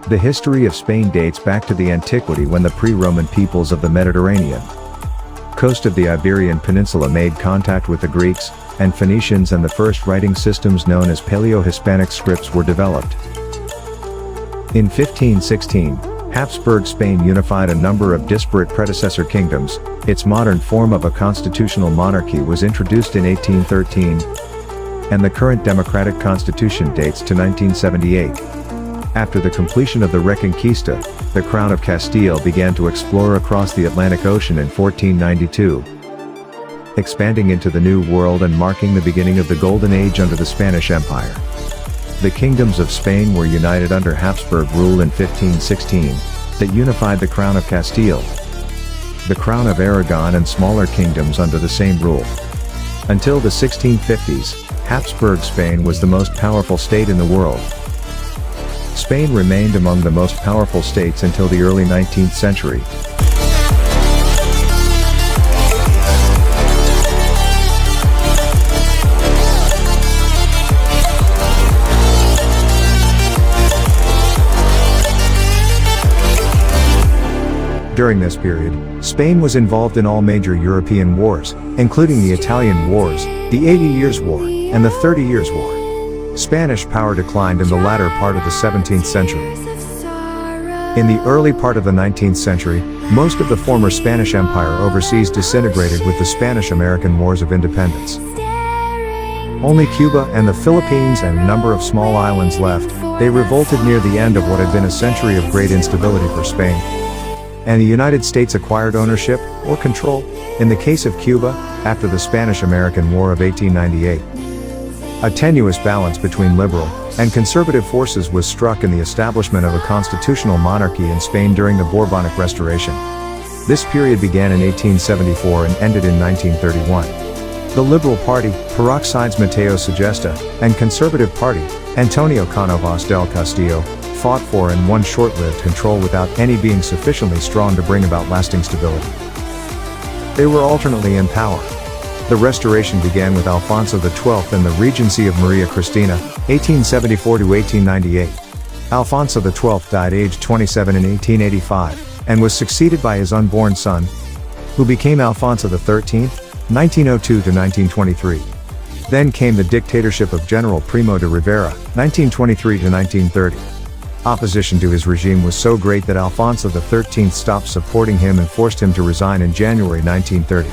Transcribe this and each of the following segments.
The history of Spain dates back to the antiquity when the pre-Roman peoples of the Mediterranean coast of the Iberian Peninsula made contact with the Greeks and Phoenicians, and the first writing systems known as Paleo-Hispanic scripts were developed. In 1516, Habsburg Spain unified a number of disparate predecessor kingdoms. Its modern form of a constitutional monarchy was introduced in 1813, and the current democratic constitution dates to 1978. After the completion of the Reconquista, the Crown of Castile began to explore across the Atlantic Ocean in 1492, expanding into the New World and marking the beginning of the Golden Age under the Spanish Empire. The kingdoms of Spain were united under Habsburg rule in 1516, that unified the Crown of Castile, the Crown of Aragon, and smaller kingdoms under the same rule. Until the 1650s, Habsburg Spain was the most powerful state in the world. Spain remained among the most powerful states until the early 19th century. During this period, Spain was involved in all major European wars, including the Italian Wars, the 80 Years' War, and the 30 Years' War. Spanish power declined in the latter part of the 17th century. In the early part of the 19th century, most of the former Spanish Empire overseas disintegrated with the Spanish-American Wars of Independence. Only Cuba and the Philippines and a number of small islands left. They revolted near the end of what had been a century of great instability for Spain. And the United States acquired ownership, or control, in the case of Cuba, after the Spanish-American War of 1898. A tenuous balance between liberal and conservative forces was struck in the establishment of a constitutional monarchy in Spain during the Bourbonic Restoration. This period began in 1874 and ended in 1931. The Liberal Party, Peroxides Mateo Segesta, and Conservative Party, Antonio Cánovas del Castillo, fought for and won short-lived control without any being sufficiently strong to bring about lasting stability. They were alternately in power. The Restoration began with Alfonso XII and the Regency of Maria Cristina, 1874 to 1898. Alfonso XII died aged 27 in 1885, and was succeeded by his unborn son, who became Alfonso XIII, 1902 to 1923. Then came the dictatorship of General Primo de Rivera, 1923 to 1930. Opposition to his regime was so great that Alfonso XIII stopped supporting him and forced him to resign in January 1930.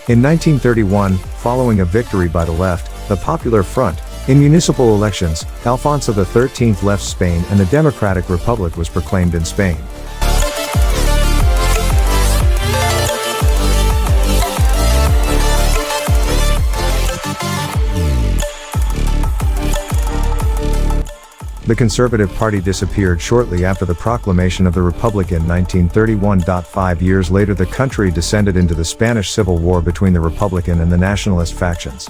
In 1931, following a victory by the left, the Popular Front, in municipal elections, Alfonso XIII left Spain and the Democratic Republic was proclaimed in Spain. The Conservative Party disappeared shortly after the proclamation of the Republic in 1931. 5 years later, the country descended into the Spanish Civil War between the Republican and the nationalist factions.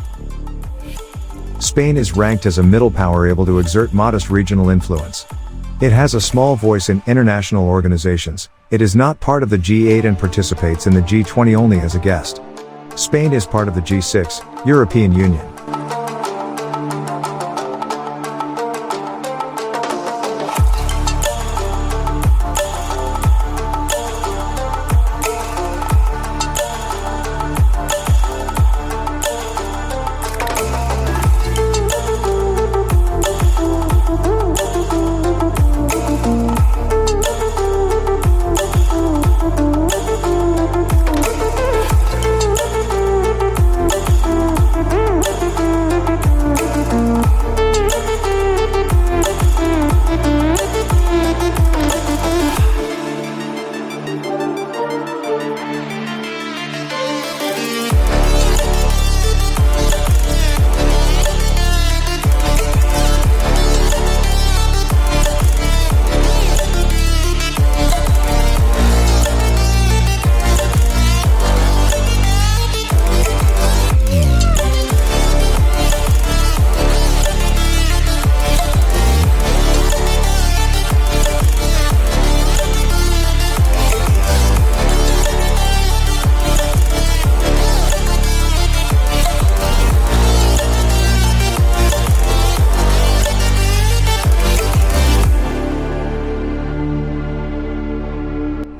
Spain is ranked as a middle power able to exert modest regional influence. It has a small voice in international organizations. It is not part of the G8 and participates in the G20 only as a guest. Spain is part of the G6, European Union.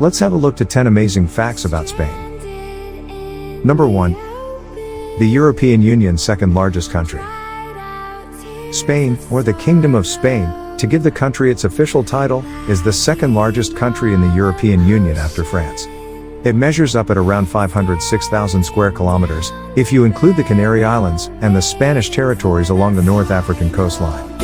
Let's have a look to 10 amazing facts about Spain. Number 1. The European Union's second largest country. Spain, or the Kingdom of Spain, to give the country its official title, is the second largest country in the European Union after France. It measures up at around 506,000 square kilometers, if you include the Canary Islands and the Spanish territories along the North African coastline.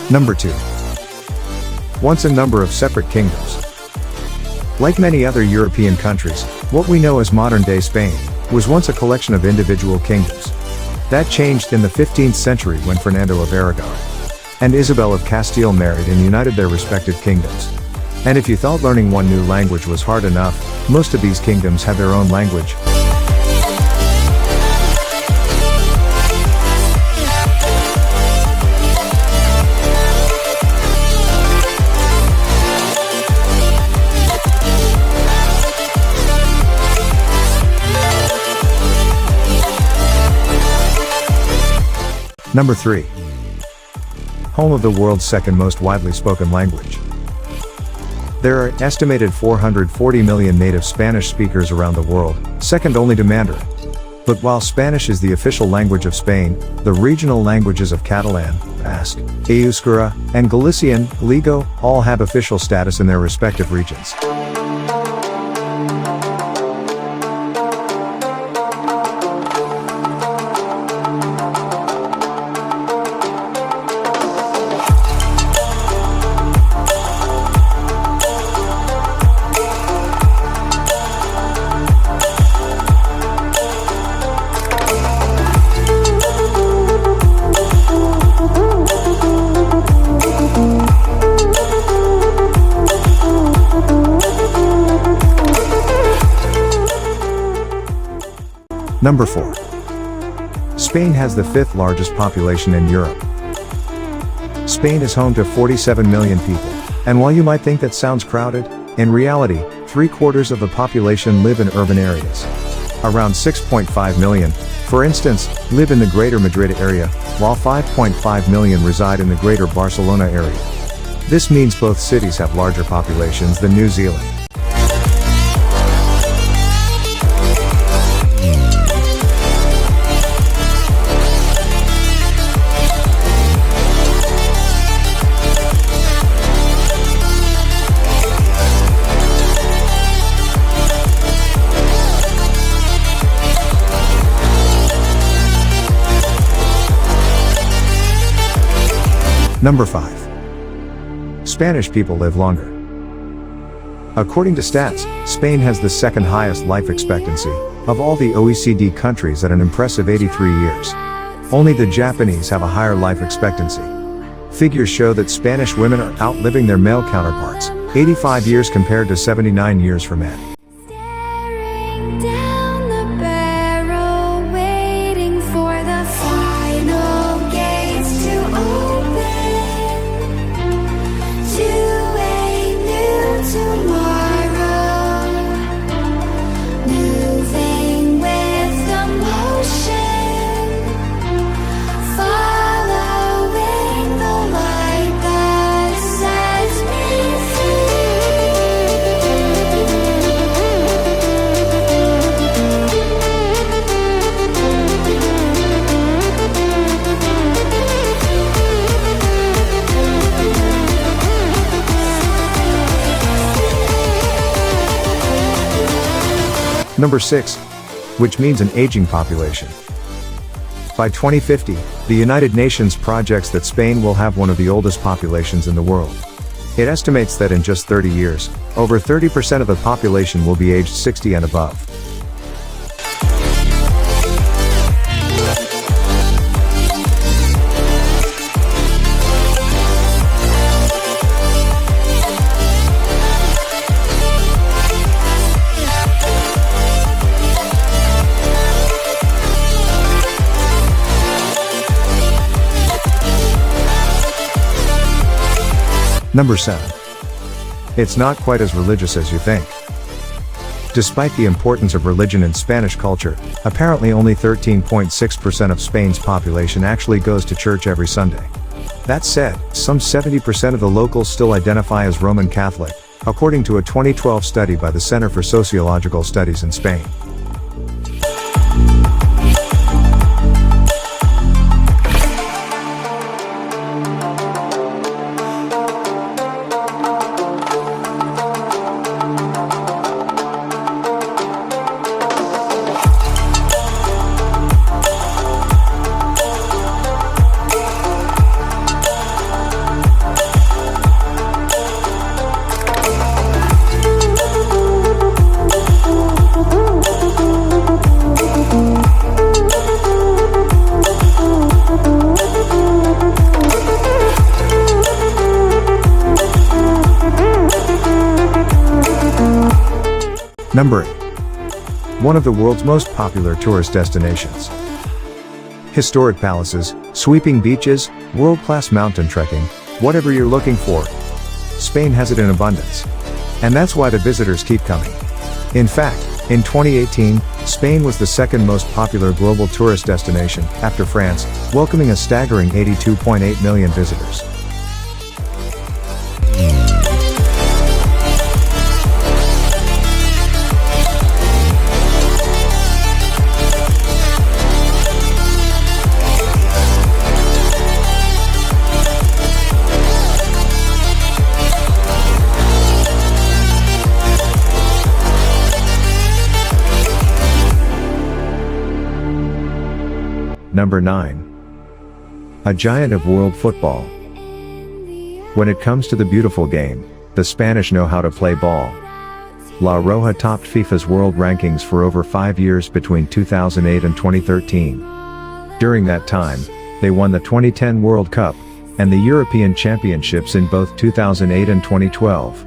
Number 2. Once a number of separate kingdoms. Like many other European countries, what we know as modern-day Spain was once a collection of individual kingdoms. That changed in the 15th century when Fernando of Aragon and Isabel of Castile married and united their respective kingdoms. And if you thought learning one new language was hard enough, most of these kingdoms have their own language. Number 3. Home of the world's second most widely spoken language. There are estimated 440 million native Spanish speakers around the world, second only to Mandarin. But while Spanish is the official language of Spain, the regional languages of Catalan, Basque, Euskera, and Galician, Galego, all have official status in their respective regions. Number 4. Spain has the 5th largest population in Europe. Spain is home to 47 million people, and while you might think that sounds crowded, in reality, 3/4 of the population live in urban areas. Around 6.5 million, for instance, live in the Greater Madrid area, while 5.5 million reside in the Greater Barcelona area. This means both cities have larger populations than New Zealand. Number 5. Spanish people live longer. According to stats, Spain has the second highest life expectancy of all the OECD countries at an impressive 83 years. Only the Japanese have a higher life expectancy. Figures show that Spanish women are outliving their male counterparts, 85 years compared to 79 years for men. Number 6. Which means an aging population. By 2050, the United Nations projects that Spain will have one of the oldest populations in the world. It estimates that in just 30 years, over 30% of the population will be aged 60 and above. Number 7. It's not quite as religious as you think. Despite the importance of religion in Spanish culture, apparently only 13.6% of Spain's population actually goes to church every Sunday. That said, some 70% of the locals still identify as Roman Catholic, according to a 2012 study by the Center for Sociological Studies in Spain. Number 8. One of the world's most popular tourist destinations. Historic palaces, sweeping beaches, world-class mountain trekking, whatever you're looking for, Spain has it in abundance. And that's why the visitors keep coming. In fact, in 2018, Spain was the second most popular global tourist destination, after France, welcoming a staggering 82.8 million visitors. Number 9. A giant of world football. When it comes to the beautiful game, the Spanish know how to play ball. La Roja topped FIFA's world rankings for over 5 years between 2008 and 2013. During that time, they won the 2010 World Cup, and the European Championships in both 2008 and 2012.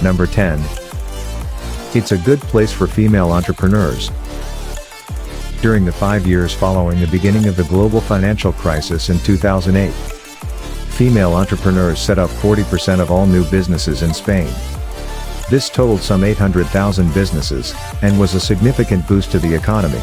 Number 10. It's a good place for female entrepreneurs. During the 5 years following the beginning of the global financial crisis in 2008, female entrepreneurs set up 40% of all new businesses in Spain. This totaled some 800,000 businesses, and was a significant boost to the economy.